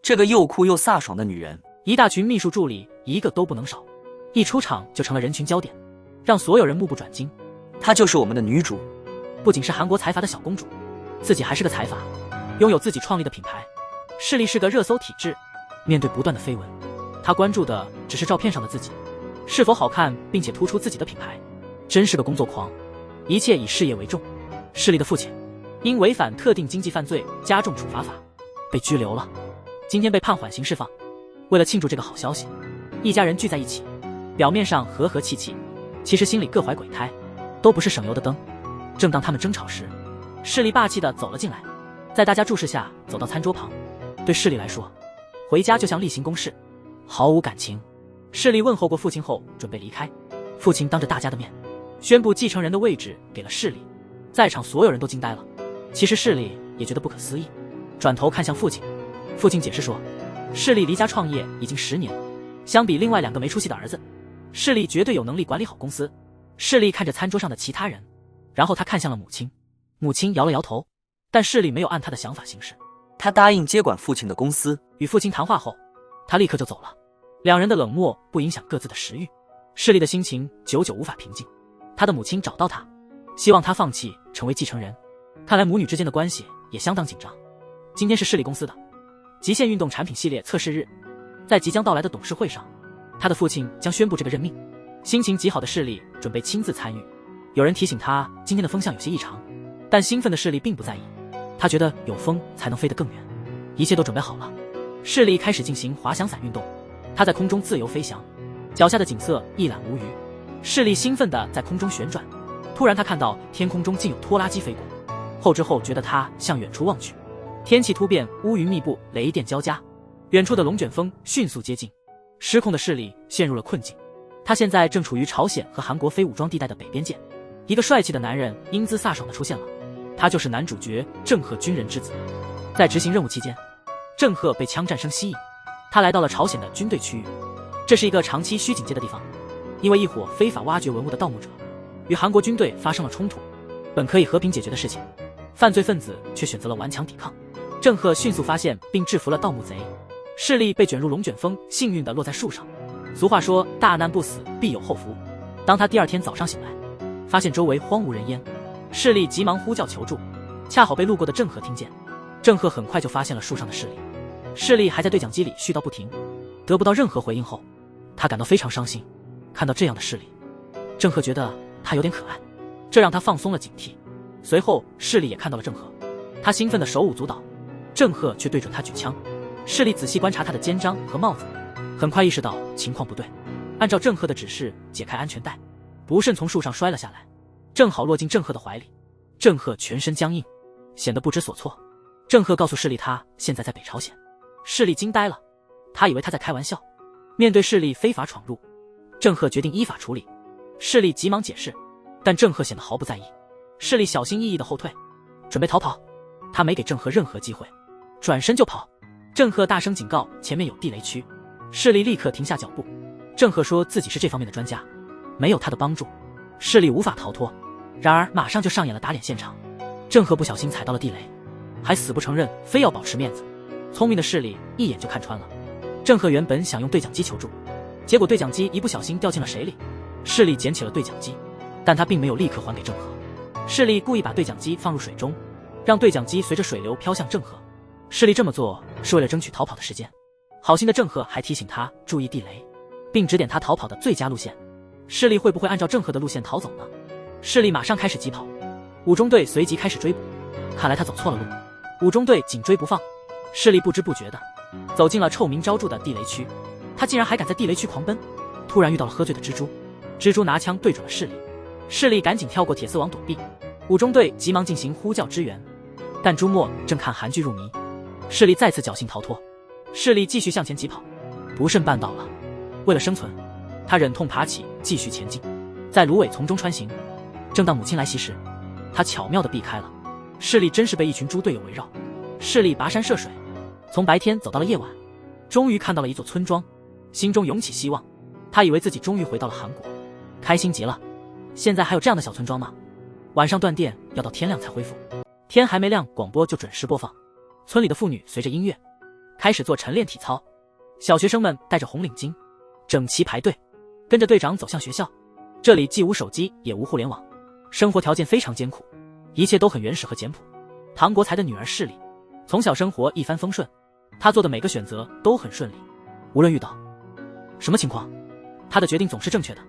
这个又酷又飒爽的女人，一大群秘书助理一个都不能少，一出场就成了人群焦点，让所有人目不转睛。她就是我们的女主，不仅是韩国财阀的小公主，自己还是个财阀，拥有自己创立的品牌，势力是个热搜体制。面对不断的绯闻，她关注的只是照片上的自己是否好看，并且突出自己的品牌。真是个工作狂，一切以事业为重。势力的父亲因违反特定经济犯罪加重处罚法被拘留了，今天被判缓刑释放。为了庆祝这个好消息，一家人聚在一起，表面上和和气气，其实心里各怀鬼胎，都不是省油的灯。正当他们争吵时，势力霸气地走了进来，在大家注视下走到餐桌旁。对势力来说，回家就像例行公事，毫无感情。势力问候过父亲后准备离开，父亲当着大家的面宣布继承人的位置给了势力，在场所有人都惊呆了。其实势力也觉得不可思议，转头看向父亲，父亲解释说，势力离家创业已经10年，相比另外2个没出息的儿子，势力绝对有能力管理好公司。势力看着餐桌上的其他人，然后他看向了母亲，母亲摇了摇头，但势力没有按他的想法行事，他答应接管父亲的公司。与父亲谈话后，他立刻就走了。2人的冷漠不影响各自的食欲，势力的心情久久无法平静。他的母亲找到他，希望他放弃成为继承人。看来母女之间的关系也相当紧张。今天是势力公司的极限运动产品系列测试日，在即将到来的董事会上，他的父亲将宣布这个任命。心情极好的势力准备亲自参与。有人提醒他今天的风向有些异常，但兴奋的势力并不在意，他觉得有风才能飞得更远。一切都准备好了，势力开始进行滑翔伞运动，他在空中自由飞翔，脚下的景色一览无余。势力兴奋地在空中旋转，突然他看到天空中竟有拖拉机飞过，后知后觉的他向远处望去，天气突变，乌云密布，雷电交加，远处的龙卷风迅速接近，失控的势力陷入了困境。他现在正处于朝鲜和韩国非武装地带的北边界，一个帅气的男人英姿飒爽地出现了，他就是男主角郑赫，军人之子。在执行任务期间，郑赫被枪战声吸引，他来到了朝鲜的军队区域，这是一个长期需警戒的地方，因为一伙非法挖掘文物的盗墓者与韩国军队发生了冲突，本可以和平解决的事情，犯罪分子却选择了顽强抵抗。郑赫迅速发现并制服了盗墓贼，势力被卷入龙卷风，幸运地落在树上。俗话说，大难不死必有后福。当他第2天早上醒来，发现周围荒无人烟，势力急忙呼叫求助，恰好被路过的郑赫听见。郑赫很快就发现了树上的势力，势力还在对讲机里絮叨不停，得不到任何回应后，他感到非常伤心。看到这样的势力，郑赫觉得他有点可爱，这让他放松了警惕。随后势力也看到了郑赫，他兴奋的手舞足蹈，郑赫却对准他举枪。势力仔细观察他的肩章和帽子，很快意识到情况不对，按照郑赫的指示解开安全带，不慎从树上摔了下来，正好落进郑赫的怀里。郑赫全身僵硬，显得不知所措。郑赫告诉势力他现在在北朝鲜，势力惊呆了，他以为他在开玩笑。面对势力非法闯入，郑赫决定依法处理。势力急忙解释，但郑赫显得毫不在意。势力小心翼翼地后退，准备逃跑，他没给郑赫任何机会，转身就跑。郑赫大声警告前面有地雷区，势力立刻停下脚步。郑赫说自己是这方面的专家，没有他的帮助，势力无法逃脱。然而马上就上演了打脸现场，郑赫不小心踩到了地雷，还死不承认，非要保持面子。聪明的势力一眼就看穿了。郑赫原本想用对讲机求助，结果对讲机一不小心掉进了水里，势力捡起了对讲机，但他并没有立刻还给郑赫。势力故意把对讲机放入水中，让对讲机随着水流飘向郑赫。势力这么做是为了争取逃跑的时间。好心的郑赫还提醒他注意地雷，并指点他逃跑的最佳路线。势力会不会按照郑赫的路线逃走呢？势力马上开始疾跑，武中队随即开始追捕，看来他走错了路，武中队紧追不放。势力不知不觉的走进了臭名昭著的地雷区，他竟然还敢在地雷区狂奔。突然遇到了喝醉的蜘蛛，蜘蛛拿枪对准了势力，势力赶紧跳过铁丝网躲避。武中队急忙进行呼叫支援，但朱墨正看韩剧入迷，势力再次侥幸逃脱。势力继续向前疾跑，不慎绊倒了，为了生存，他忍痛爬起继续前进，在芦苇丛中穿行。正当母亲来袭时，他巧妙地避开了。势力真是被一群猪队友围绕。势力跋山涉水，从白天走到了夜晚，终于看到了一座村庄，心中涌起希望。他以为自己终于回到了韩国，开心极了。现在还有这样的小村庄吗？晚上断电要到天亮才恢复，天还没亮，广播就准时播放。村里的妇女随着音乐开始做晨练体操。小学生们戴着红领巾，整齐排队，跟着队长走向学校。这里既无手机也无互联网，生活条件非常艰苦，一切都很原始和简朴。唐国才的女儿世丽，从小生活一帆风顺，她做的每个选择都很顺利，无论遇到什么情况，她的决定总是正确的。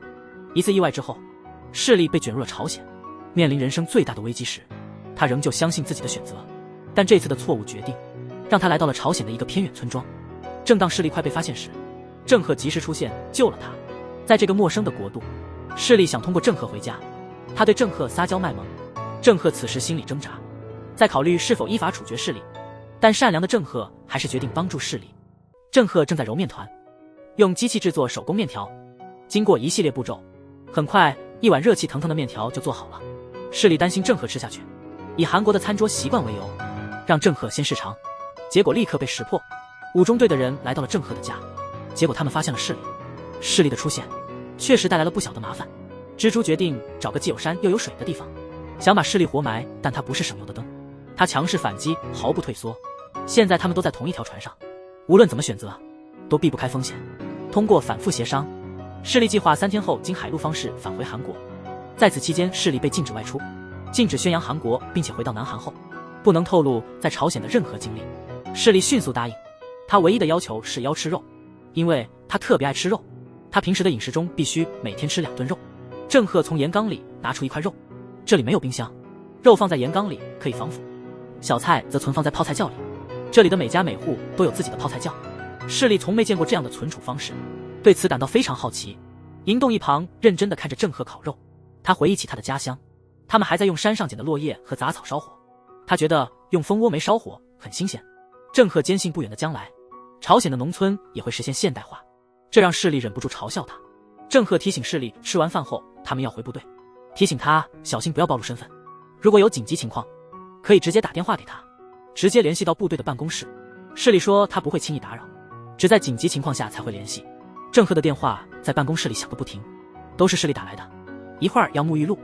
一次意外之后，世丽被卷入了朝鲜，面临人生最大的危机时，她仍旧相信自己的选择。但这次的错误决定，让她来到了朝鲜的一个偏远村庄。正当世丽快被发现时，郑赫及时出现救了她。在这个陌生的国度，世丽想通过郑赫回家，她对郑赫撒娇卖萌。郑赫此时心里挣扎，在考虑是否依法处决世丽，但善良的郑赫还是决定帮助世丽。郑赫正在揉面团，用机器制作手工面条，经过一系列步骤，很快一碗热气腾腾的面条就做好了。世丽担心郑赫吃下去，以韩国的餐桌习惯为由，让郑赫先试尝，结果立刻被识破。五中队的人来到了郑赫的家，结果他们发现了世丽。世丽的出现确实带来了不小的麻烦。蜘蛛决定找个既有山又有水的地方，想把世丽活埋，但他不是省油的灯，他强势反击，毫不退缩。现在他们都在同一条船上，无论怎么选择，都避不开风险。通过反复协商，世丽计划3天后经海陆方式返回韩国。在此期间，世丽被禁止外出，禁止宣扬韩国，并且回到南韩后，不能透露在朝鲜的任何经历。世丽迅速答应，他唯一的要求是要吃肉，因为他特别爱吃肉。他平时的饮食中必须每天吃2顿肉。郑赫从盐缸里拿出一块肉，这里没有冰箱，肉放在盐缸里可以防腐，小菜则存放在泡菜窖里，这里的每家每户都有自己的泡菜窖。世丽从没见过这样的存储方式，对此感到非常好奇。银洞一旁认真地看着郑赫烤肉，他回忆起他的家乡，他们还在用山上捡的落叶和杂草烧火，他觉得用蜂窝煤烧火很新鲜。郑赫坚信不远的将来，朝鲜的农村也会实现现代化，这让世丽忍不住嘲笑他。郑赫提醒世丽，吃完饭后他们要回部队，提醒他小心不要暴露身份，如果有紧急情况，可以直接打电话给他，直接联系到部队的办公室。世丽说他不会轻易打扰，只在紧急情况下才会联系。郑赫的电话在办公室里响个不停，都是世丽打来的，一会儿要沐浴露，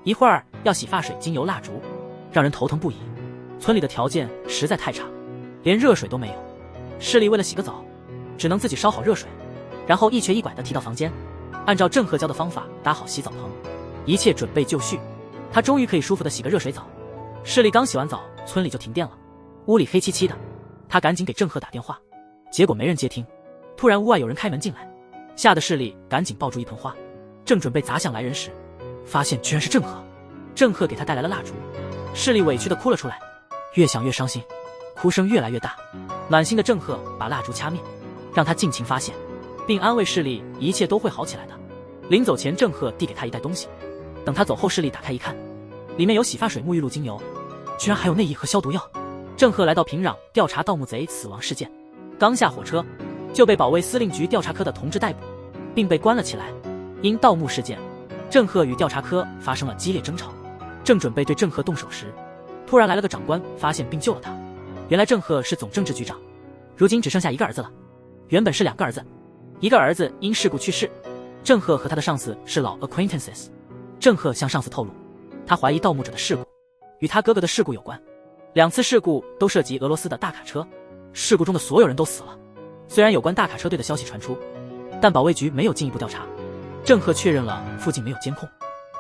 一会儿要洗发水、精油、蜡烛，让人头疼不已。村里的条件实在太差，连热水都没有。世丽为了洗个澡，只能自己烧好热水，然后一瘸一拐地提到房间，按照郑赫教的方法搭好洗澡棚，一切准备就绪。他终于可以舒服地洗个热水澡。世丽刚洗完澡，村里就停电了，屋里黑漆漆的。他赶紧给郑赫打电话，结果没人接听。突然屋外有人开门进来，吓得世丽赶紧抱住一盆花，正准备砸向来人时，发现居然是郑赫。郑赫给他带来了蜡烛，世丽委屈地哭了出来，越想越伤心，哭声越来越大。暖心的郑赫把蜡烛掐灭，让他尽情发泄，并安慰世丽一切都会好起来的。临走前，郑赫递给他一袋东西，等他走后，世丽打开一看，里面有洗发水、沐浴露、精油，居然还有内衣和消毒药。郑赫来到平壤调查盗墓贼死亡事件，刚下火车就被保卫司令局调查科的同志逮捕，并被关了起来。因盗墓事件，郑赫与调查科发生了激烈争吵。正准备对郑赫动手时，突然来了个长官，发现并救了他。原来郑赫是总政治局长，如今只剩下一个儿子了，原本是2个儿子，一个儿子因事故去世。郑赫和他的上司是老 acquaintances。 郑赫向上司透露，他怀疑盗墓者的事故与他哥哥的事故有关，2次事故都涉及俄罗斯的大卡车，事故中的所有人都死了。虽然有关大卡车队的消息传出，但保卫局没有进一步调查。郑赫确认了附近没有监控，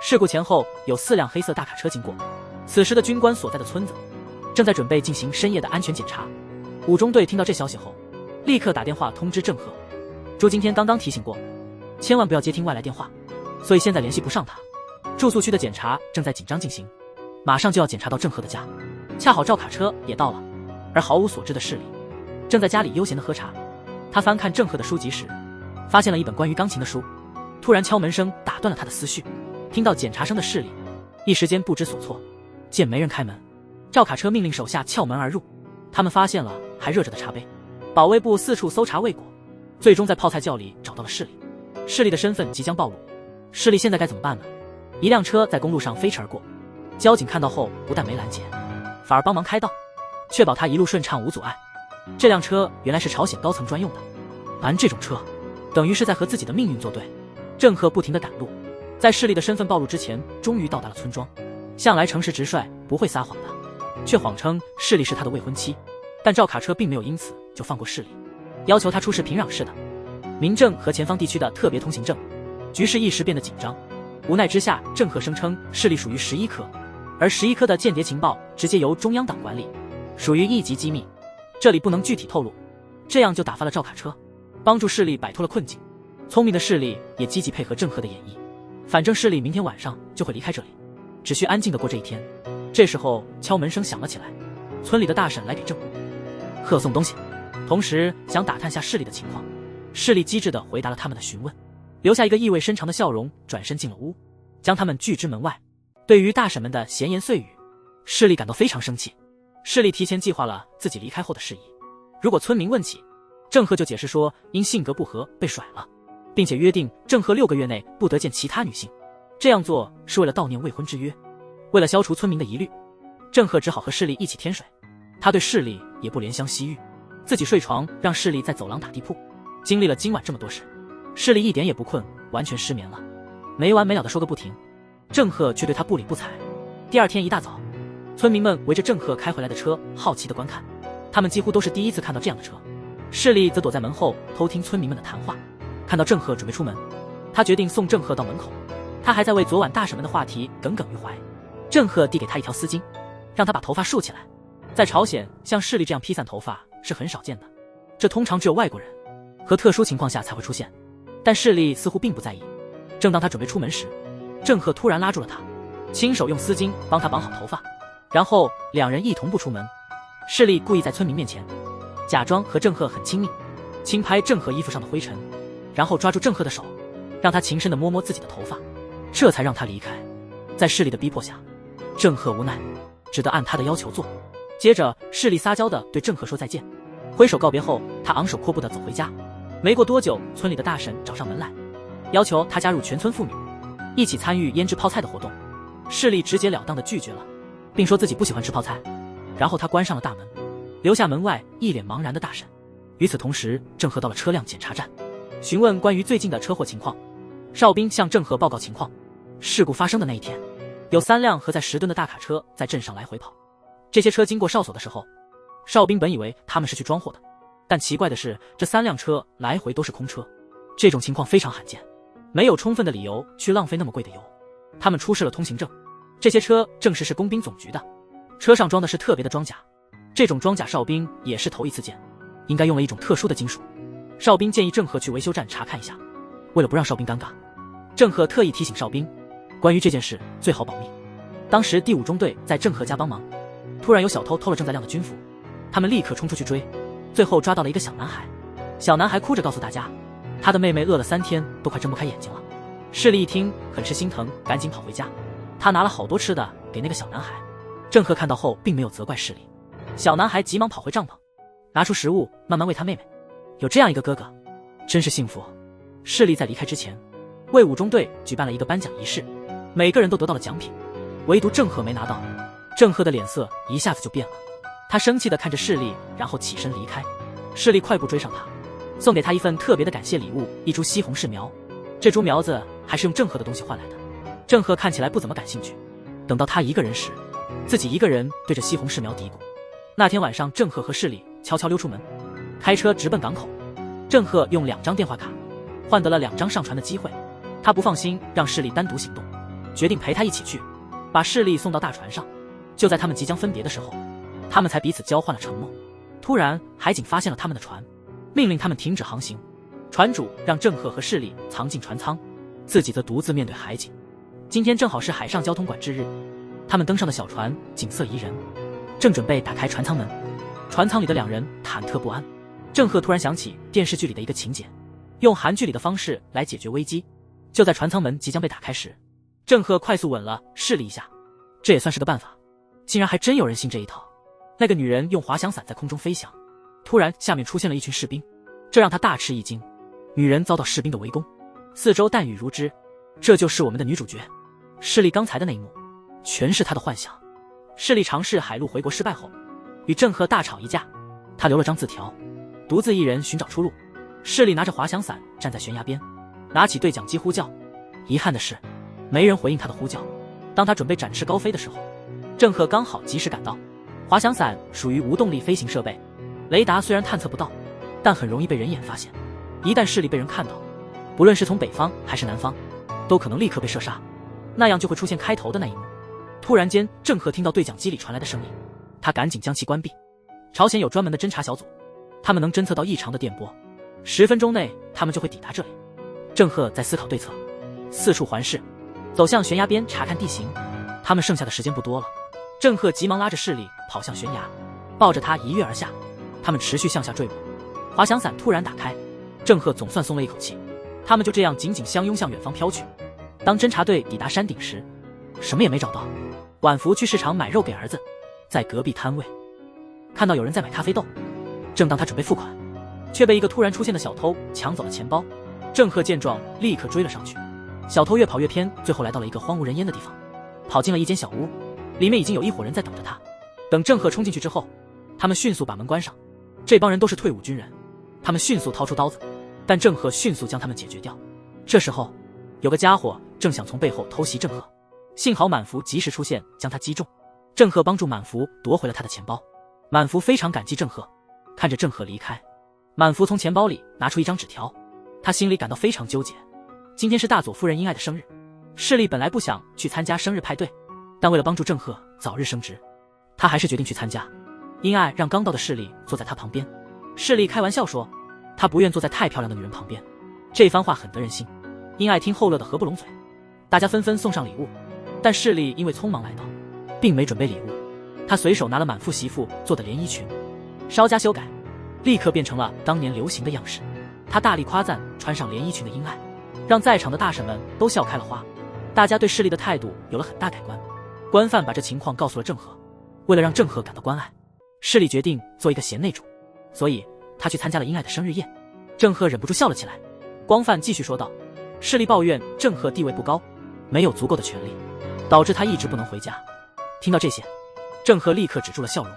事故前后有4辆黑色大卡车经过。此时的军官所在的村子正在准备进行深夜的安全检查。五中队听到这消息后，立刻打电话通知郑赫，朱今天刚刚提醒过，千万不要接听外来电话，所以现在联系不上他。住宿区的检查正在紧张进行，马上就要检查到郑赫的家。恰好赵卡车也到了，而毫无所知的世丽正在家里悠闲地喝茶。他翻看郑赫的书籍时，发现了一本关于钢琴的书。突然敲门声打断了他的思绪，听到检查声的世丽一时间不知所措。见没人开门，赵卡车命令手下撬门而入。他们发现了还热着的茶杯，保卫部四处搜查未果，最终在泡菜窖里找到了世丽。世丽的身份即将暴露，世丽现在该怎么办呢？一辆车在公路上飞驰而过，交警看到后不但没拦截，反而帮忙开道，确保他一路顺畅无阻碍。这辆车原来是朝鲜高层专用的，拦这种车等于是在和自己的命运作对。郑赫不停地赶路，在世丽的身份暴露之前，终于到达了村庄。向来诚实直率不会撒谎的，却谎称世丽是他的未婚妻。但赵卡车并没有因此就放过势力，要求他出示平壤市的民政和前方地区的特别通行证。局势一时变得紧张，无奈之下，郑和声称势力属于11科，而11科的间谍情报直接由中央党管理，属于一级机密，这里不能具体透露。这样就打发了赵卡车，帮助势力摆脱了困境。聪明的势力也积极配合郑和的演绎，反正势力明天晚上就会离开这里，只需安静地过这一天。这时候敲门声响了起来，村里的大婶来给郑和送东西，同时想打探下势力的情况。势力机智地回答了他们的询问，留下一个意味深长的笑容，转身进了屋，将他们拒之门外。对于大婶们的闲言碎语，势力感到非常生气。势力提前计划了自己离开后的事宜，如果村民问起，郑和就解释说因性格不合被甩了，并且约定郑和6个月内不得见其他女性，这样做是为了悼念未婚之约。为了消除村民的疑虑，郑和只好和势力一起添水。他对势力也不怜香惜玉，自己睡床让势力在走廊打地铺。经历了今晚这么多事，势力一点也不困，完全失眠了，没完没了地说个不停。郑和却对他不理不睬。第二天一大早，村民们围着郑和开回来的车好奇地观看，他们几乎都是第一次看到这样的车。势力则躲在门后偷听村民们的谈话。看到郑和准备出门，他决定送郑和到门口。他还在为昨晚大婶们的话题耿耿于怀。郑和递给他一条丝巾，让他把头发竖起来。在朝鲜，像势力这样披散头发是很少见的，这通常只有外国人和特殊情况下才会出现。但势力似乎并不在意。正当他准备出门时，郑和突然拉住了他，亲手用丝巾帮他绑好头发，然后两人一同步出门。势力故意在村民面前假装和郑和很亲密，轻拍郑和衣服上的灰尘，然后抓住郑和的手，让他情深地摸摸自己的头发，这才让他离开。在势力的逼迫下，郑和无奈，只得按他的要求做。接着势力撒娇地对郑和说再见，挥手告别后，他昂首阔步地走回家。没过多久，村里的大婶找上门来，要求他加入全村妇女一起参与腌制泡菜的活动。势力直截了当地拒绝了，并说自己不喜欢吃泡菜。然后他关上了大门，留下门外一脸茫然的大婶。与此同时，郑和到了车辆检查站，询问关于最近的车祸情况。哨兵向郑和报告情况，事故发生的那一天，有3辆荷载10吨的大卡车在镇上来回跑。这些车经过哨所的时候，哨兵本以为他们是去装货的，但奇怪的是，这3辆车来回都是空车。这种情况非常罕见，没有充分的理由去浪费那么贵的油。他们出示了通行证，这些车证实是工兵总局的，车上装的是特别的装甲，这种装甲哨兵也是头一次见，应该用了一种特殊的金属。哨兵建议郑和去维修站查看一下。为了不让哨兵尴尬，郑和特意提醒哨兵，关于这件事最好保密。当时第5中队在郑和家帮忙，突然有小偷偷了正在晾的军服，他们立刻冲出去追，最后抓到了一个小男孩。小男孩哭着告诉大家，他的妹妹饿了3天都快睁不开眼睛了。势力一听很是心疼，赶紧跑回家。他拿了好多吃的给那个小男孩。郑和看到后并没有责怪势力，小男孩急忙跑回帐篷，拿出食物慢慢喂他妹妹。有这样一个哥哥，真是幸福。势力在离开之前，为5中队举办了一个颁奖仪式，每个人都得到了奖品，唯独郑和没拿到。郑和的脸色一下子就变了，他生气地看着势力，然后起身离开。势力快步追上他，送给他一份特别的感谢礼物，一株西红柿苗。这株苗子还是用郑和的东西换来的。郑和看起来不怎么感兴趣，等到他一个人时，自己一个人对着西红柿苗嘀咕。那天晚上，郑和和势力悄悄溜出门，开车直奔港口。郑和用2张电话卡换得了2张上船的机会，他不放心让势力单独行动，决定陪他一起去，把势力送到大船上。就在他们即将分别的时候，他们才彼此交换了承诺。突然，海警发现了他们的船，命令他们停止航行。船主让郑和和势力藏进船舱，自己则独自面对海警。今天正好是海上交通管制日，他们登上的小船景色宜人，正准备打开船舱门，船舱里的2人忐忑不安。郑和突然想起电视剧里的一个情节，用韩剧里的方式来解决危机。就在船舱门即将被打开时，郑和快速吻了势力一下，这也算是个办法。竟然还真有人信这一套。那个女人用滑翔伞在空中飞翔，突然下面出现了一群士兵，这让他大吃一惊。女人遭到士兵的围攻，四周弹雨如织。这就是我们的女主角。势力刚才的那一幕全是他的幻想。势力尝试海路回国失败后，与郑和大吵一架，他留了张字条，独自一人寻找出路。势力拿着滑翔伞站在悬崖边，拿起对讲机呼叫。遗憾的是，没人回应他的呼叫。当他准备展翅高飞的时候，郑和刚好及时赶到。滑翔伞属于无动力飞行设备，雷达虽然探测不到，但很容易被人眼发现。一旦势力被人看到，不论是从北方还是南方，都可能立刻被射杀，那样就会出现开头的那一幕。突然间，郑赫听到对讲机里传来的声音，他赶紧将其关闭。朝鲜有专门的侦察小组，他们能侦测到异常的电波，10分钟内他们就会抵达这里。郑赫在思考对策，四处环视，走向悬崖边查看地形。他们剩下的时间不多了。郑赫急忙拉着势力跑向悬崖，抱着他一跃而下。他们持续向下坠落，滑翔伞突然打开，郑赫总算松了一口气。他们就这样紧紧相拥向远方飘去。当侦察队抵达山顶时，什么也没找到。晚福去市场买肉给儿子，在隔壁摊位看到有人在买咖啡豆，正当他准备付款，却被一个突然出现的小偷抢走了钱包。郑赫见状立刻追了上去，小偷越跑越偏，最后来到了一个荒无人烟的地方，跑进了一间小屋，里面已经有一伙人在等着他。等郑赫冲进去之后，他们迅速把门关上。这帮人都是退伍军人，他们迅速掏出刀子，但郑赫迅速将他们解决掉。这时候有个家伙正想从背后偷袭郑赫，幸好满福及时出现将他击中。郑赫帮助满福夺回了他的钱包。满福非常感激郑赫，看着郑赫离开，满福从钱包里拿出一张纸条，他心里感到非常纠结。今天是大佐夫人英爱的生日，势力本来不想去参加生日派对，但为了帮助郑赫早日升职，他还是决定去参加。英爱让刚到的势力坐在他旁边，势力开玩笑说他不愿坐在太漂亮的女人旁边，这番话很得人心。英爱听后乐得合不拢嘴，大家纷纷送上礼物，但势力因为匆忙来到，并没准备礼物。他随手拿了满腹媳妇做的连衣裙，稍加修改，立刻变成了当年流行的样式。他大力夸赞穿上连衣裙的英爱，让在场的大婶们都笑开了花。大家对势力的态度有了很大改观。官饭把这情况告诉了郑和，为了让郑和感到关爱，势力决定做一个贤内助，所以他去参加了英爱的生日宴。郑和忍不住笑了起来。光范继续说道，势力抱怨郑和地位不高，没有足够的权力，导致他一直不能回家。听到这些，郑和立刻止住了笑容。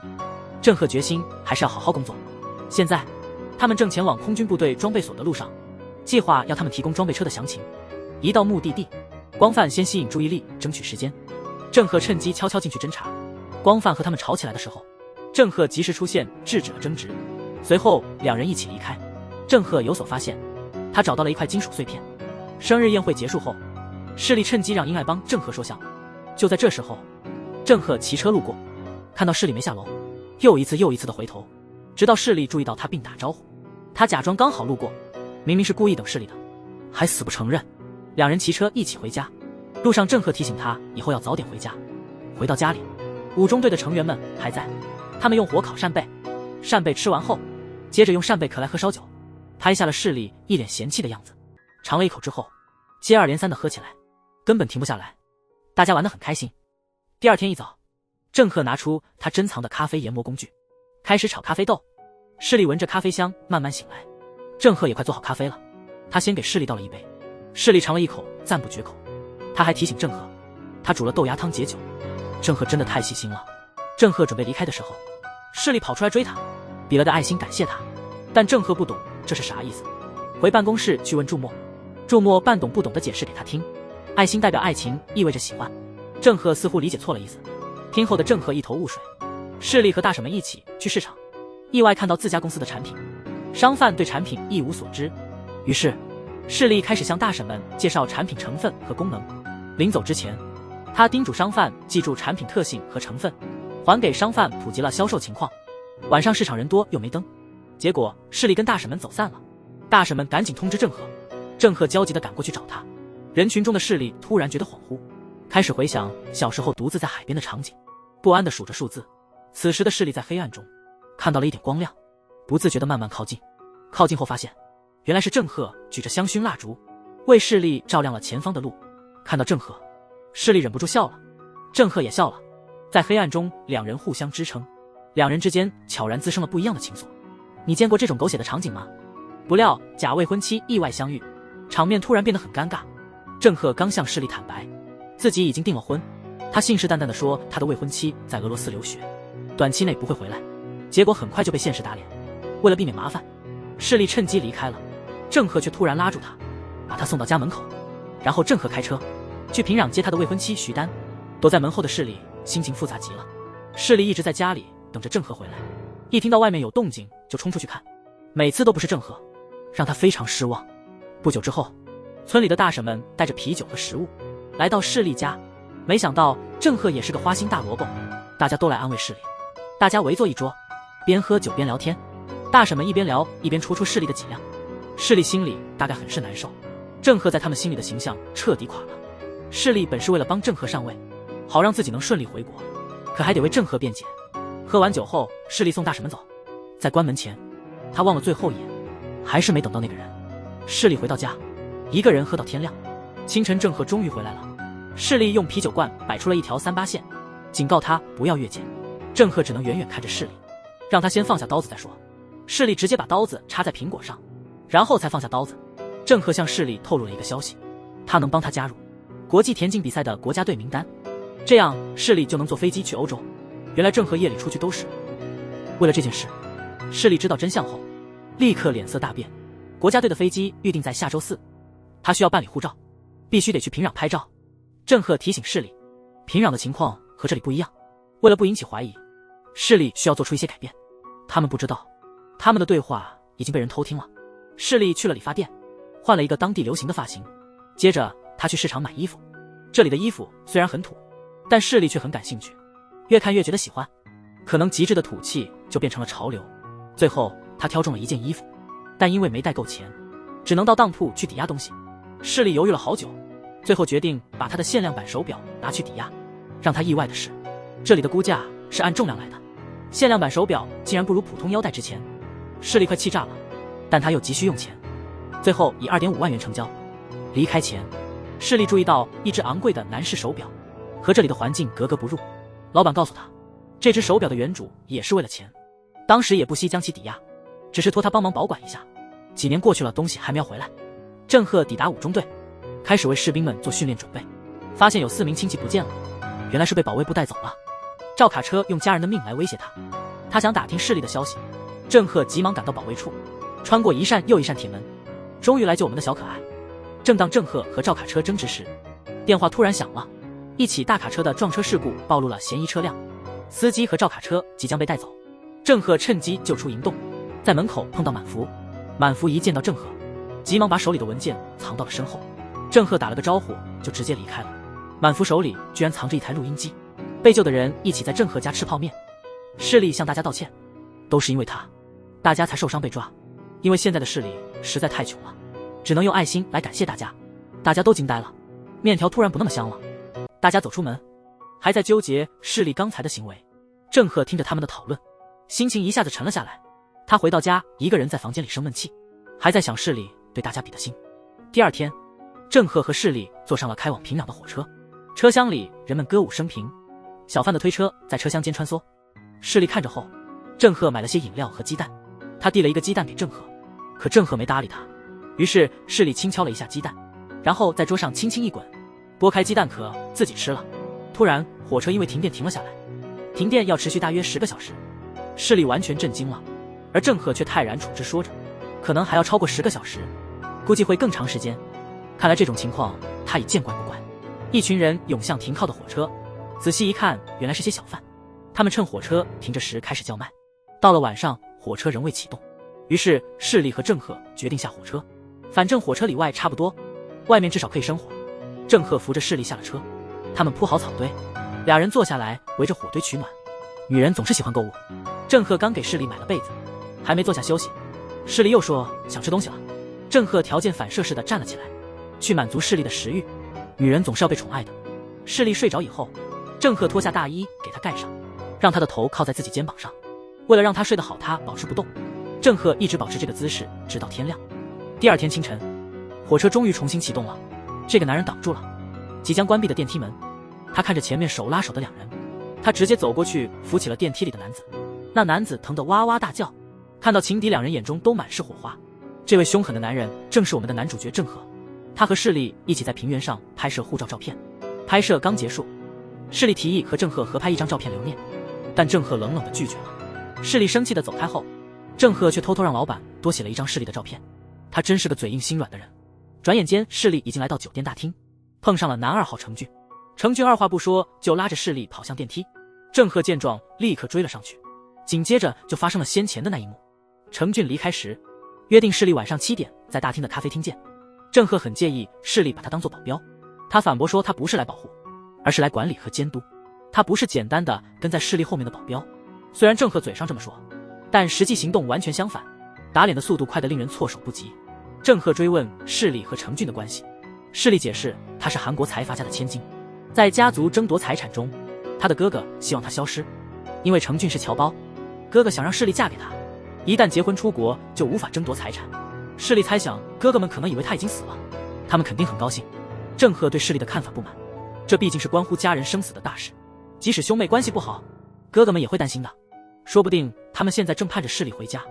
郑和决心还是要好好工作。现在他们正前往空军部队装备所的路上，计划要他们提供装备车的详情。一到目的地，光范先吸引注意力，争取时间。郑和趁机悄悄进去侦查。光范和他们吵起来的时候，郑和及时出现，制止了争执。随后两人一起离开。郑和有所发现，他找到了一块金属碎片。生日宴会结束后，势力趁机让英爱帮郑和说相。就在这时候，郑和骑车路过，看到势力没下楼，又一次的回头，直到势力注意到他并打招呼。他假装刚好路过，明明是故意等势力的，还死不承认。两人骑车一起回家。路上郑和提醒他以后要早点回家。回到家里，五中队的成员们还在，他们用火烤扇贝，扇贝吃完后，接着用扇贝壳来喝烧酒，拍下了势力一脸嫌弃的样子。尝了一口之后，接二连三的喝起来，根本停不下来。大家玩得很开心。第二天一早，郑和拿出他珍藏的咖啡研磨工具，开始炒咖啡豆。势力闻着咖啡香慢慢醒来，郑和也快做好咖啡了，他先给势力倒了一杯。势力尝了一口，赞不绝口。他还提醒郑和，他煮了豆芽汤解酒。郑和真的太细心了。郑和准备离开的时候，势力跑出来追他，比了个爱心感谢他，但郑和不懂这是啥意思，回办公室去问祝墨。祝墨半懂不懂的解释给他听，爱心代表爱情，意味着喜欢。郑和似乎理解错了意思，听后的郑和一头雾水。势力和大婶们一起去市场，意外看到自家公司的产品，商贩对产品一无所知，于是势力开始向大婶们介绍产品成分和功能。临走之前，他叮嘱商贩记住产品特性和成分，还给商贩普及了销售情况。晚上市场人多又没灯，结果势力跟大婶们走散了。大婶们赶紧通知郑和，郑和焦急地赶过去找他。人群中的势力突然觉得恍惚，开始回想小时候独自在海边的场景，不安地数着数字。此时的势力在黑暗中看到了一点光亮，不自觉地慢慢靠近。靠近后发现，原来是郑和举着香薰蜡烛，为势力照亮了前方的路。看到郑和，势力忍不住笑了，郑和也笑了。在黑暗中，两人互相支撑，两人之间悄然滋生了不一样的情愫。你见过这种狗血的场景吗？不料假未婚妻意外相遇，场面突然变得很尴尬。郑和刚向势力坦白自己已经订了婚，他信誓旦旦地说他的未婚妻在俄罗斯留学，短期内不会回来，结果很快就被现实打脸。为了避免麻烦，势力趁机离开了，郑和却突然拉住他，把他送到家门口，然后郑和开车去平壤接他的未婚妻徐丹。躲在门后的势力心情复杂极了。势力一直在家里等着郑和回来，一听到外面有动静就冲出去看，每次都不是郑和，让他非常失望。不久之后，村里的大婶们带着啤酒和食物来到势力家，没想到郑和也是个花心大萝卜，大家都来安慰势力。大家围坐一桌，边喝酒边聊天，大婶们一边聊一边戳出势力的脊梁。势力心里大概很是难受，郑和在他们心里的形象彻底垮了。势力本是为了帮郑和上位，好让自己能顺利回国，可还得为郑和辩解。喝完酒后，势力送大婶们走，在关门前，他望了最后一眼，还是没等到那个人。势力回到家，一个人喝到天亮。清晨，郑和终于回来了。势力用啤酒罐摆出了一条3-8线，警告他不要越界。郑和只能远远看着势力，让他先放下刀子再说。势力直接把刀子插在苹果上，然后才放下刀子。郑和向势力透露了一个消息，他能帮他加入国际田径比赛的国家队名单，这样势力就能坐飞机去欧洲。原来郑和夜里出去兜屎。为了这件事，势力知道真相后，立刻脸色大变。国家队的飞机预定在下周4，他需要办理护照，必须得去平壤拍照。郑和提醒势力，平壤的情况和这里不一样，为了不引起怀疑，势力需要做出一些改变。他们不知道，他们的对话已经被人偷听了。势力去了理发店，换了一个当地流行的发型，接着他去市场买衣服。这里的衣服虽然很土，但势力却很感兴趣，越看越觉得喜欢。可能极致的土气就变成了潮流。最后他挑中了一件衣服，但因为没带够钱，只能到当铺去抵押东西。势力犹豫了好久，最后决定把他的限量版手表拿去抵押。让他意外的是，这里的估价是按重量来的，限量版手表竟然不如普通腰带值钱。势力快气炸了，但他又急需用钱，最后以2.5万元成交。离开前，势力注意到一只昂贵的男士手表，和这里的环境格格不入。老板告诉他，这只手表的原主也是为了钱，当时也不惜将其抵押，只是托他帮忙保管一下。几年过去了，东西还没要回来。郑和抵达5中队，开始为士兵们做训练准备，发现有4名亲戚不见了，原来是被保卫部带走了。赵卡车用家人的命来威胁他，他想打听势力的消息。郑和急忙赶到保卫处，穿过一扇又一扇铁门，终于来救我们的小可爱。正当郑和和赵卡车争执时，电话突然响了，一起大卡车的撞车事故暴露了嫌疑车辆，司机和赵卡车即将被带走。郑和趁机救出营洞，在门口碰到满福。满福一见到郑和，急忙把手里的文件藏到了身后。郑和打了个招呼就直接离开了。满福手里居然藏着一台录音机。被救的人一起在郑和家吃泡面。势力向大家道歉，都是因为他，大家才受伤被抓。因为现在的势力实在太穷了，只能用爱心来感谢大家。大家都惊呆了，面条突然不那么香了。大家走出门，还在纠结势力刚才的行为。郑和听着他们的讨论，心情一下子沉了下来。他回到家，一个人在房间里生闷气，还在想势力对大家比的心。第二天，郑和和势力坐上了开往平壤的火车，车厢里人们歌舞升平，小贩的推车在车厢间穿梭。势力看着后，郑和买了些饮料和鸡蛋，他递了一个鸡蛋给郑和，可郑和没搭理他。于是势力轻敲了一下鸡蛋，然后在桌上轻轻一滚，剥开鸡蛋壳自己吃了。突然火车因为停电停了下来，停电要持续大约10个小时。势力完全震惊了，而郑和却泰然处之，说着可能还要超过10个小时，估计会更长时间。看来这种情况他已见怪不怪。一群人涌向停靠的火车，仔细一看，原来是些小贩。他们趁火车停着时开始叫卖。到了晚上，火车仍未启动，于是势力和郑和决定下火车，反正火车里外差不多，外面至少可以生火。郑和扶着势力下了车，他们铺好草堆，俩人坐下来围着火堆取暖。女人总是喜欢购物，郑和刚给势力买了被子，还没坐下休息，势力又说想吃东西了。郑和条件反射似的站了起来，去满足势力的食欲。女人总是要被宠爱的。势力睡着以后，郑和脱下大衣给他盖上，让他的头靠在自己肩膀上。为了让他睡得好，他保持不动。郑和一直保持这个姿势直到天亮。第二天清晨，火车终于重新启动了。这个男人挡住了即将关闭的电梯门，他看着前面手拉手的两人，他直接走过去扶起了电梯里的男子。那男子疼得哇哇大叫，看到情敌，两人眼中都满是火花。这位凶狠的男人正是我们的男主角郑和，他和势力一起在平原上拍摄护照照片。拍摄刚结束，势力提议和郑和合拍一张照片留念，但郑和冷冷地拒绝了。势力生气地走开后，郑和却偷偷让老板多写了一张势力的照片。他真是个嘴硬心软的人。转眼间，势力已经来到酒店大厅，碰上了男2号程俊。程俊二话不说就拉着势力跑向电梯。郑和见状立刻追了上去，紧接着就发生了先前的那一幕。程俊离开时，约定势力晚上7点在大厅的咖啡厅见。郑赫很介意势力把他当作保镖，他反驳说他不是来保护，而是来管理和监督，他不是简单的跟在势力后面的保镖。虽然郑赫嘴上这么说，但实际行动完全相反，打脸的速度快得令人措手不及。郑赫追问势力和程俊的关系，势力解释他是韩国财阀家的千金，在家族争夺财产中，他的哥哥希望他消失，因为程俊是侨胞，哥哥想让势力嫁给他，一旦结婚出国就无法争夺财产。势力猜想哥哥们可能以为他已经死了，他们肯定很高兴。郑赫对势力的看法不满，这毕竟是关乎家人生死的大事，即使兄妹关系不好，哥哥们也会担心的，说不定他们现在正盼着势力回家。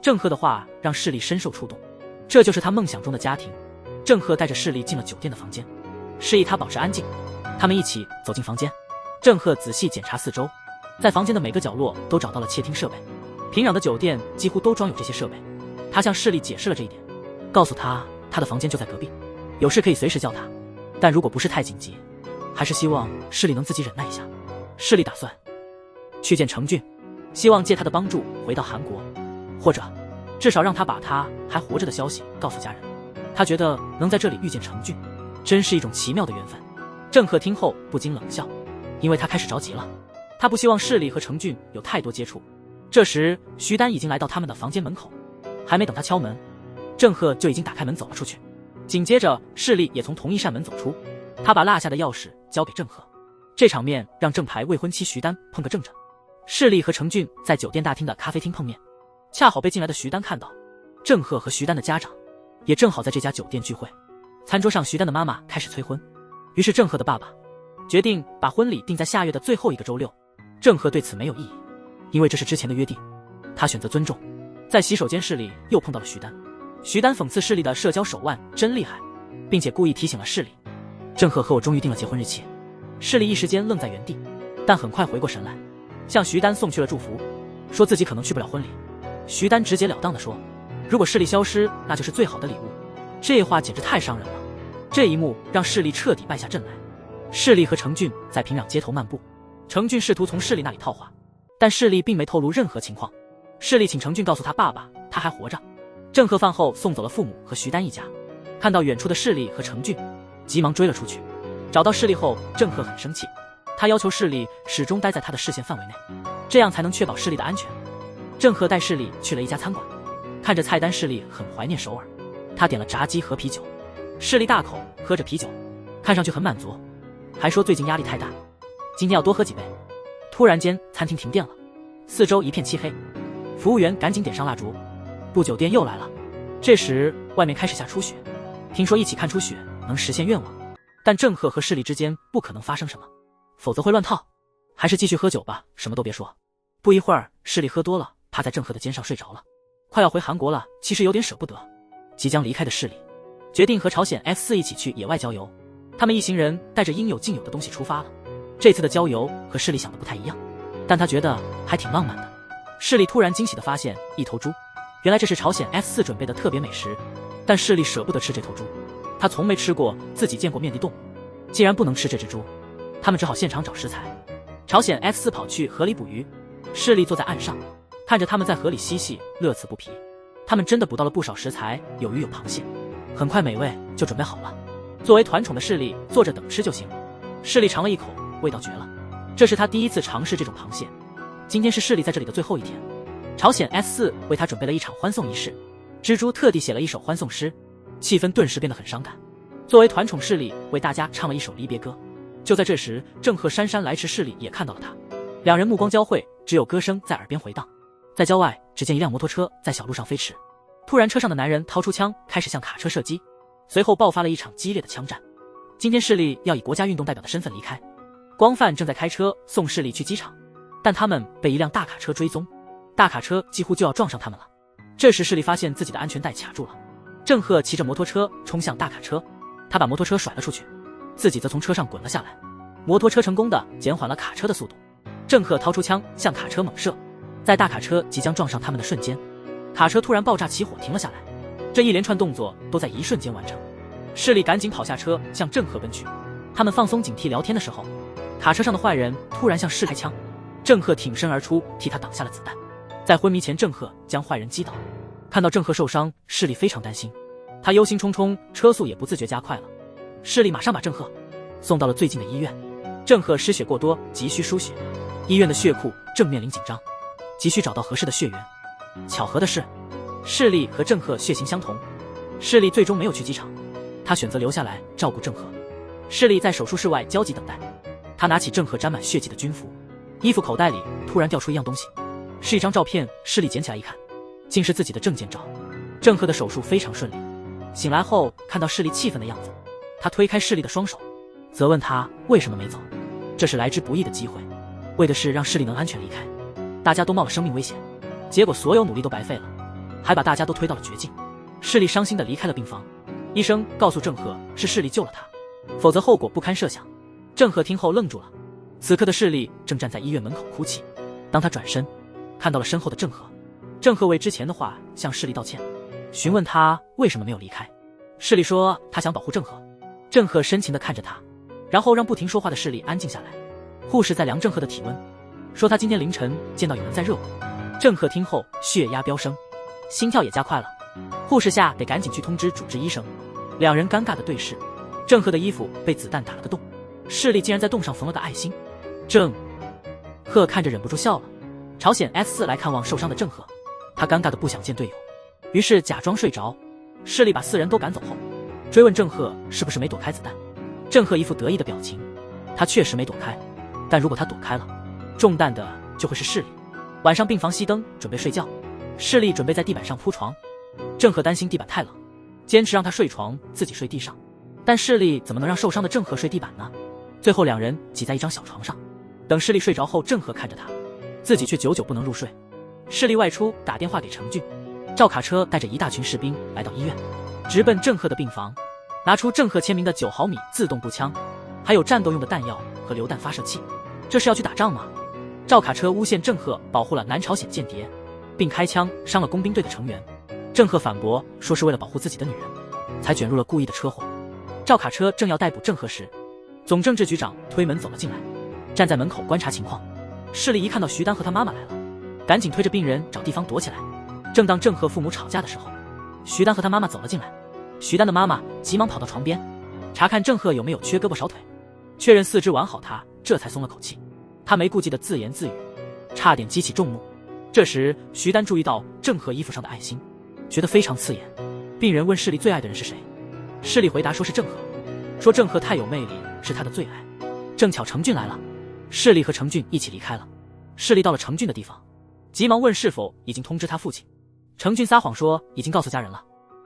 郑赫的话让势力深受触动，这就是他梦想中的家庭。郑赫带着势力进了酒店的房间，示意他保持安静。他们一起走进房间，郑赫仔细检查四周，在房间的每个角落都找到了窃听设备，平壤的酒店几乎都装有这些设备。他向势力解释了这一点，告诉他的房间就在隔壁，有事可以随时叫他，但如果不是太紧急，还是希望势力能自己忍耐一下。势力打算去见程俊，希望借他的帮助回到韩国，或者至少让他把他还活着的消息告诉家人。他觉得能在这里遇见程俊，真是一种奇妙的缘分。郑赫听后不禁冷笑，因为他开始着急了，他不希望势力和程俊有太多接触。这时徐丹已经来到他们的房间门口，还没等他敲门，郑赫就已经打开门走了出去，紧接着势力也从同一扇门走出，他把落下的钥匙交给郑赫。这场面让正牌未婚妻徐丹碰个正着。势力和程俊在酒店大厅的咖啡厅碰面，恰好被进来的徐丹看到，郑赫和徐丹的家长也正好在这家酒店聚会。餐桌上徐丹的妈妈开始催婚，于是郑赫的爸爸决定把婚礼定在下月的最后一个周六。郑赫对此没有异议，因为这是之前的约定，他选择尊重。在洗手间室里又碰到了徐丹，徐丹讽刺势力的社交手腕真厉害，并且故意提醒了势力，郑赫和我终于定了结婚日期。势力一时间愣在原地，但很快回过神来，向徐丹送去了祝福，说自己可能去不了婚礼。徐丹直截了当地说，如果势力消失，那就是最好的礼物。这话简直太伤人了。这一幕让势力彻底败下阵来。势力和程俊在平壤街头漫步，程俊试图从势力那里套话，但势力并没透露任何情况。势力请程俊告诉他爸爸他还活着。郑赫饭后送走了父母和徐丹一家，看到远处的势力和程俊，急忙追了出去。找到势力后，郑赫很生气，他要求势力始终待在他的视线范围内，这样才能确保势力的安全。郑赫带势力去了一家餐馆，看着菜单，势力很怀念首尔，他点了炸鸡和啤酒。势力大口喝着啤酒，看上去很满足，还说最近压力太大，今天要多喝几杯。突然间餐厅停电了，四周一片漆黑，服务员赶紧点上蜡烛。不久店又来了，这时外面开始下初雪，听说一起看初雪能实现愿望，但郑赫和势力之间不可能发生什么，否则会乱套，还是继续喝酒吧，什么都别说。不一会儿势力喝多了，趴在郑赫的肩上睡着了。快要回韩国了，其实有点舍不得。即将离开的势力决定和朝鲜 F4 一起去野外郊游，他们一行人带着应有尽有的东西出发了。这次的郊游和势力想的不太一样，但他觉得还挺浪漫的。势力突然惊喜地发现一头猪，原来这是朝鲜 F4 准备的特别美食，但势力舍不得吃这头猪，他从没吃过自己见过面的动物，既然不能吃这只猪，他们只好现场找食材。朝鲜 F4 跑去河里捕鱼，势力坐在岸上看着他们在河里嬉戏，乐此不疲。他们真的捕到了不少食材，有鱼有螃蟹，很快美味就准备好了。作为团宠的势力坐着等吃就行。势力尝了一口，味道绝了，这是他第一次尝试这种螃蟹。今天是势力在这里的最后一天，朝鲜 F4 为他准备了一场欢送仪式，蜘蛛特地写了一首欢送诗，气氛顿时变得很伤感。作为团宠势力为大家唱了一首离别歌。就在这时，郑赫姗姗来迟，势力也看到了他，两人目光交汇，只有歌声在耳边回荡。在郊外，只见一辆摩托车在小路上飞驰，突然车上的男人掏出枪开始向卡车射击，随后爆发了一场激烈的枪战。今天势力要以国家运动代表的身份离开，光范正在开车送势力去机场，但他们被一辆大卡车追踪，大卡车几乎就要撞上他们了。这时势力发现自己的安全带卡住了，郑赫骑着摩托车冲向大卡车，他把摩托车甩了出去，自己则从车上滚了下来，摩托车成功的减缓了卡车的速度。郑赫掏出枪向卡车猛射，在大卡车即将撞上他们的瞬间，卡车突然爆炸起火停了下来，这一连串动作都在一瞬间完成。势力赶紧跑下车向郑赫奔去，他们放松警惕聊天的时候，卡车上的坏人突然向势力开枪，郑赫挺身而出替他挡下了子弹。在昏迷前，郑赫将坏人击倒。看到郑赫受伤，势力非常担心，他忧心忡忡，车速也不自觉加快了。势力马上把郑赫送到了最近的医院。郑赫失血过多，急需输血，医院的血库正面临紧张，急需找到合适的血源。巧合的是，势力和郑赫血型相同，势力最终没有去机场，他选择留下来照顾郑赫。势力在手术室外焦急等待，他拿起郑赫沾满血迹的军服，衣服口袋里突然掉出一样东西，是一张照片。势力捡起来一看，竟是自己的证件照。郑赫的手术非常顺利，醒来后看到势力气愤的样子，他推开势力的双手，责问他为什么没走。这是来之不易的机会，为的是让势力能安全离开。大家都冒了生命危险，结果所有努力都白费了，还把大家都推到了绝境。势力伤心地离开了病房。医生告诉郑赫，是势力救了他，否则后果不堪设想。郑赫听后愣住了，此刻的势力正站在医院门口哭泣。当他转身看到了身后的郑赫，郑赫为之前的话向势力道歉，询问他为什么没有离开。势力说他想保护郑赫。郑赫深情地看着他，然后让不停说话的势力安静下来。护士在量郑赫的体温，说他今天凌晨见到有人在热舞。郑赫听后血压飙升，心跳也加快了。护士下得赶紧去通知主治医生。两人尴尬的对视，郑赫的衣服被子弹打了个洞，势力竟然在洞上缝了个爱心。郑赫看着忍不住笑了。朝鲜 S4 来看望受伤的郑赫，他尴尬的不想见队友，于是假装睡着。势力把4人都赶走后，追问郑赫是不是没躲开子弹。郑赫一副得意的表情，他确实没躲开，但如果他躲开了，中弹的就会是势力。晚上病房熄灯准备睡觉，势力准备在地板上铺床。郑赫担心地板太冷，坚持让他睡床，自己睡地上。但势力怎么能让受伤的郑赫睡地板呢？最后两人挤在一张小床上，等势力睡着后，郑赫看着他，自己却久久不能入睡。势力外出打电话给程俊，赵卡车带着一大群士兵来到医院，直奔郑赫的病房，拿出郑赫签名的9毫米自动步枪，还有战斗用的弹药和榴弹发射器。这是要去打仗吗？赵卡车诬陷郑赫保护了南朝鲜间谍，并开枪伤了工兵队的成员。郑赫反驳说是为了保护自己的女人，才卷入了故意的车祸。赵卡车正要逮捕郑赫时，总政治局长推门走了进来，站在门口观察情况。势力一看到徐丹和他妈妈来了，赶紧推着病人找地方躲起来。正当郑赫父母吵架的时候，徐丹和他妈妈走了进来。徐丹的妈妈急忙跑到床边，查看郑赫有没有缺胳膊少腿，确认四肢完好，他这才松了口气。他没顾忌的自言自语，差点激起众怒。这时徐丹注意到郑赫衣服上的爱心，觉得非常刺眼。病人问势力最爱的人是谁，势力回答说是郑赫，说郑赫太有魅力，是他的最爱。正巧程俊来了，势力和程俊一起离开了。势力到了程俊的地方，急忙问是否已经通知他父亲。程俊撒谎说已经告诉家人了，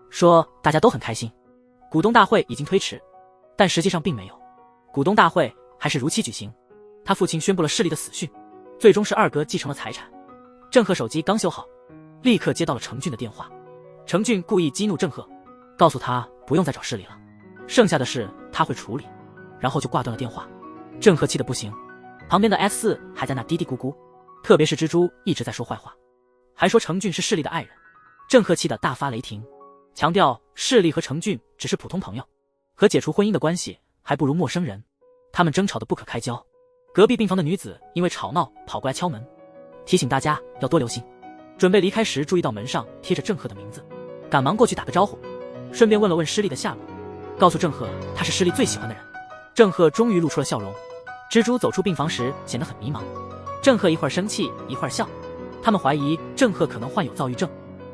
说大家都很开心，股东大会已经推迟，但实际上并没有，股东大会还是如期举行。他父亲宣布了势力的死讯，最终是二哥继承了财产。郑赫手机刚修好，立刻接到了程俊的电话。程俊故意激怒郑赫，告诉他不用再找势力了，剩下的事他会处理，然后就挂断了电话。郑赫气得不行，旁边的 S4 还在那嘀嘀咕咕，特别是蜘蛛一直在说坏话，还说程俊是势力的爱人。郑赫气得大发雷霆，强调势力和程俊只是普通朋友，和解除婚姻的关系还不如陌生人。他们争吵得不可开交，隔壁病房的女子因为吵闹跑过来敲门，提醒大家要多留心。准备离开时注意到门上贴着郑赫的名字，赶忙过去打个招呼，顺便问了问势力的下落，告诉郑赫他是势力最喜欢的人。郑赫终于露出了笑容。蜘蛛走出病房时显得很迷茫，郑赫一会儿生气一会儿笑，他们怀疑郑赫可能患有躁郁症，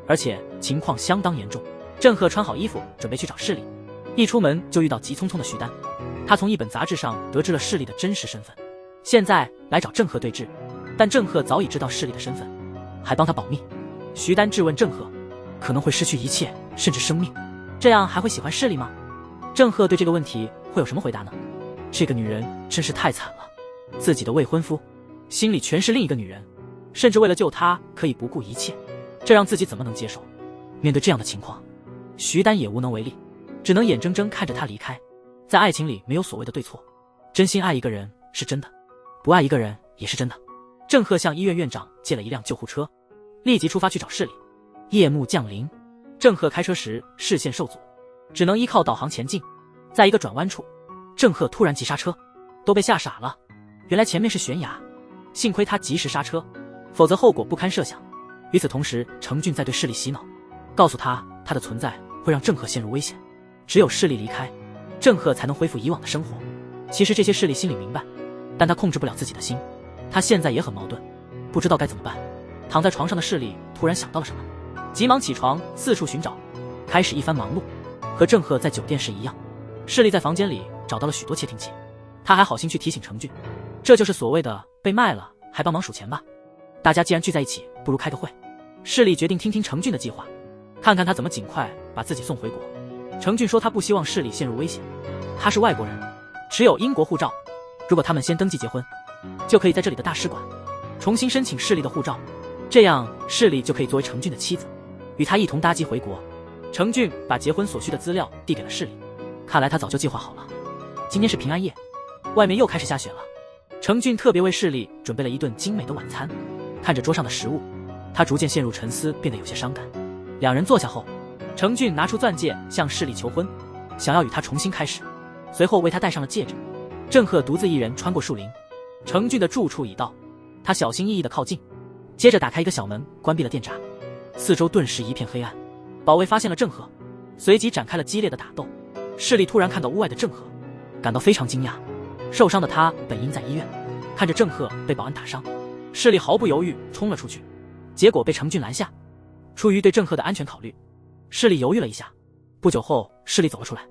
而且情况相当严重。郑赫穿好衣服准备去找势力，一出门就遇到急匆匆的徐丹。他从一本杂志上得知了势力的真实身份，现在来找郑赫对峙，但郑赫早已知道势力的身份，还帮他保密。徐丹质问郑赫可能会失去一切甚至生命，这样还会喜欢势力吗？郑赫对这个问题会有什么回答呢？这个女人真是太惨了，自己的未婚夫心里全是另一个女人，甚至为了救她可以不顾一切，这让自己怎么能接受？面对这样的情况，徐丹也无能为力，只能眼睁睁看着她离开。在爱情里没有所谓的对错，真心爱一个人是真的，不爱一个人也是真的。郑赫向医院院长借了一辆救护车，立即出发去找势力。夜幕降临，郑赫开车时视线受阻，只能依靠导航前进。在一个转弯处，郑赫突然急刹车，都被吓傻了，原来前面是悬崖，幸亏他及时刹车，否则后果不堪设想。与此同时，程俊在对势力洗脑，告诉他他的存在会让郑赫陷入危险，只有势力离开，郑赫才能恢复以往的生活。其实这些势力心里明白，但他控制不了自己的心，他现在也很矛盾，不知道该怎么办。躺在床上的势力突然想到了什么，急忙起床四处寻找，开始一番忙碌。和郑赫在酒店时一样，势力在房间里找到了许多窃听器，他还好心去提醒程俊，这就是所谓的被卖了还帮忙数钱吧。大家既然聚在一起，不如开个会。势力决定听听程俊的计划，看看他怎么尽快把自己送回国。程俊说他不希望势力陷入危险，他是外国人，持有英国护照，如果他们先登记结婚，就可以在这里的大使馆重新申请势力的护照，这样势力就可以作为程俊的妻子，与他一同搭机回国。程俊把结婚所需的资料递给了势力，看来他早就计划好了。今天是平安夜，外面又开始下雪了。程俊特别为势力准备了一顿精美的晚餐，看着桌上的食物，他逐渐陷入沉思，变得有些伤感。两人坐下后，程俊拿出钻戒向势力求婚，想要与他重新开始，随后为他戴上了戒指。郑赫独自一人穿过树林，程俊的住处已到，他小心翼翼地靠近，接着打开一个小门，关闭了电闸。四周顿时一片黑暗，保卫发现了郑赫，随即展开了激烈的打斗。势力突然看到屋外的郑赫，感到非常惊讶。受伤的他本应在医院，看着郑赫被保安打伤，势力毫不犹豫冲了出去，结果被程俊拦下。出于对郑赫的安全考虑，势力犹豫了一下。不久后，势力走了出来，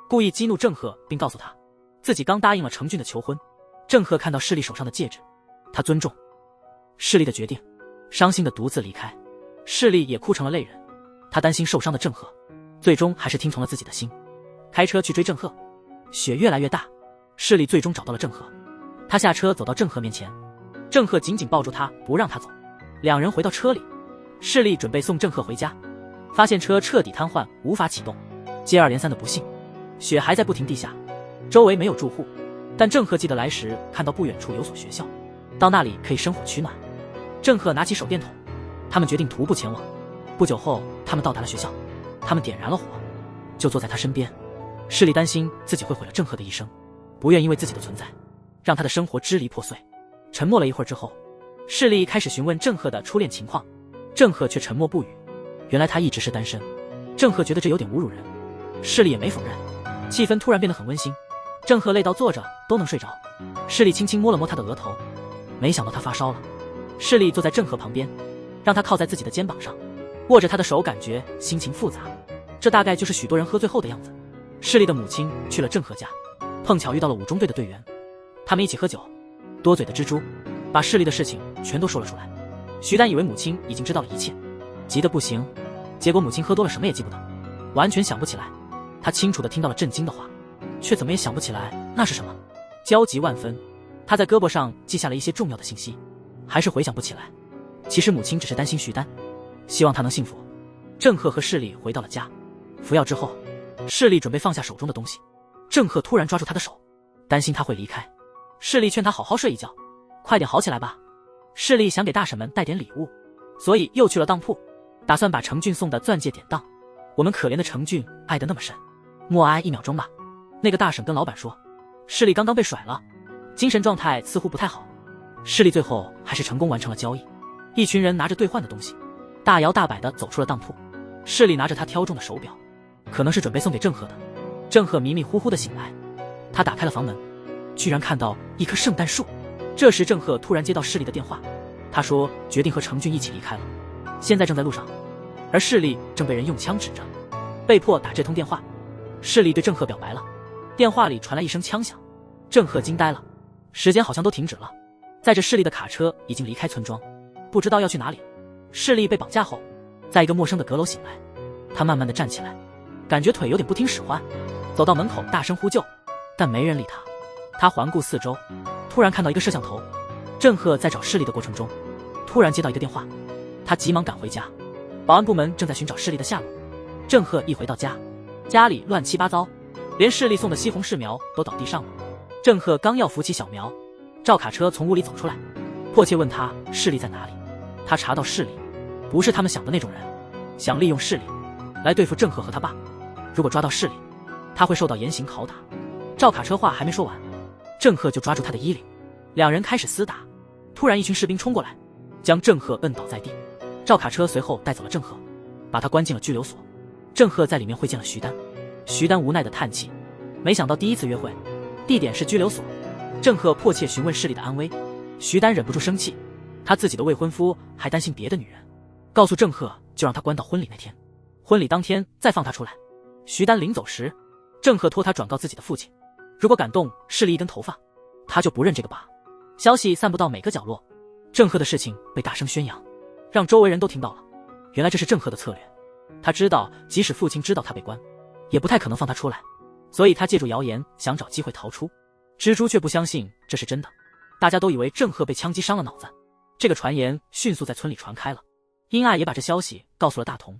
故意激怒郑赫，并告诉他自己刚答应了程俊的求婚。郑赫看到势力手上的戒指，他尊重势力的决定，伤心的独自离开。势力也哭成了泪人，他担心受伤的郑赫，最终还是听从了自己的心，开车去追郑赫。雪越来越大，势力最终找到了郑赫，他下车走到郑赫面前，郑赫紧紧抱住他，不让他走。两人回到车里，势力准备送郑赫回家，发现车彻底瘫痪，无法启动。接二连三的不幸，雪还在不停地下，周围没有住户，但郑赫记得来时看到不远处有所学校，到那里可以生火取暖。郑赫拿起手电筒，他们决定徒步前往。不久后，他们到达了学校，他们点燃了火，就坐在他身边。势力担心自己会毁了郑赫的一生，不愿因为自己的存在让他的生活支离破碎。沉默了一会儿之后，势力开始询问郑赫的初恋情况，郑赫却沉默不语。原来他一直是单身。郑赫觉得这有点侮辱人，势力也没否认。气氛突然变得很温馨，郑赫累到坐着都能睡着。势力轻轻摸了摸他的额头，没想到他发烧了。势力坐在郑赫旁边，让他靠在自己的肩膀上，握着他的手，感觉心情复杂。这大概就是许多人喝醉后的样子。势力的母亲去了郑赫家，碰巧遇到了五中队的队员，他们一起喝酒。多嘴的蜘蛛把势力的事情全都说了出来。徐丹以为母亲已经知道了一切，急得不行，结果母亲喝多了什么也记不得，完全想不起来。他清楚地听到了震惊的话，却怎么也想不起来那是什么，焦急万分。他在胳膊上记下了一些重要的信息，还是回想不起来。其实母亲只是担心徐丹，希望他能幸福。郑赫和势力回到了家，服药之后，势力准备放下手中的东西，郑赫突然抓住他的手，担心他会离开。势力劝他好好睡一觉，快点好起来吧。势力想给大婶们带点礼物，所以又去了当铺，打算把程俊送的钻戒典当。我们可怜的程俊爱得那么深，默哀1秒钟吧。那个大婶跟老板说，势力刚刚被甩了，精神状态似乎不太好。势力最后还是成功完成了交易。一群人拿着兑换的东西，大摇大摆地走出了当铺。势力拿着他挑中的手表，可能是准备送给郑赫的。郑赫迷迷糊糊地醒来，他打开了房门，居然看到一棵圣诞树。这时郑赫突然接到势力的电话，他说决定和程俊一起离开了，现在正在路上。而势力正被人用枪指着，被迫打这通电话。势力对郑赫表白了，电话里传来一声枪响，郑赫惊呆了，时间好像都停止了。载着势力的卡车已经离开村庄，不知道要去哪里。势力被绑架后，在一个陌生的阁楼醒来，他慢慢地站起来，感觉腿有点不听使唤，走到门口大声呼救，但没人理他。他环顾四周，突然看到一个摄像头。郑赫在找势力的过程中，突然接到一个电话，他急忙赶回家，保安部门正在寻找势力的下落。郑赫一回到家，家里乱七八糟，连势力送的西红柿苗都倒地上了。郑赫刚要扶起小苗，赵卡车从屋里走出来，迫切问他势力在哪里。他查到势力不是他们想的那种人，想利用势力来对付郑赫和他爸。如果抓到势力，他会受到严刑拷打。赵卡车话还没说完，郑赫就抓住他的衣领，两人开始厮打。突然一群士兵冲过来，将郑赫摁倒在地。赵卡车随后带走了郑赫，把他关进了拘留所。郑赫在里面会见了徐丹，徐丹无奈的叹气，没想到第一次约会，地点是拘留所。郑赫迫切询问视力的安危，徐丹忍不住生气，他自己的未婚夫还担心别的女人，告诉郑赫就让他关到婚礼那天，婚礼当天再放他出来。徐丹临走时，郑赫托他转告自己的父亲，如果敢动视力一根头发，他就不认这个疤。消息散布到每个角落，郑赫的事情被大声宣扬，让周围人都听到了。原来这是郑赫的策略，他知道即使父亲知道他被关，也不太可能放他出来，所以他借助谣言想找机会逃出。蜘蛛却不相信这是真的，大家都以为郑赫被枪击伤了脑子。这个传言迅速在村里传开了，殷爱也把这消息告诉了大同。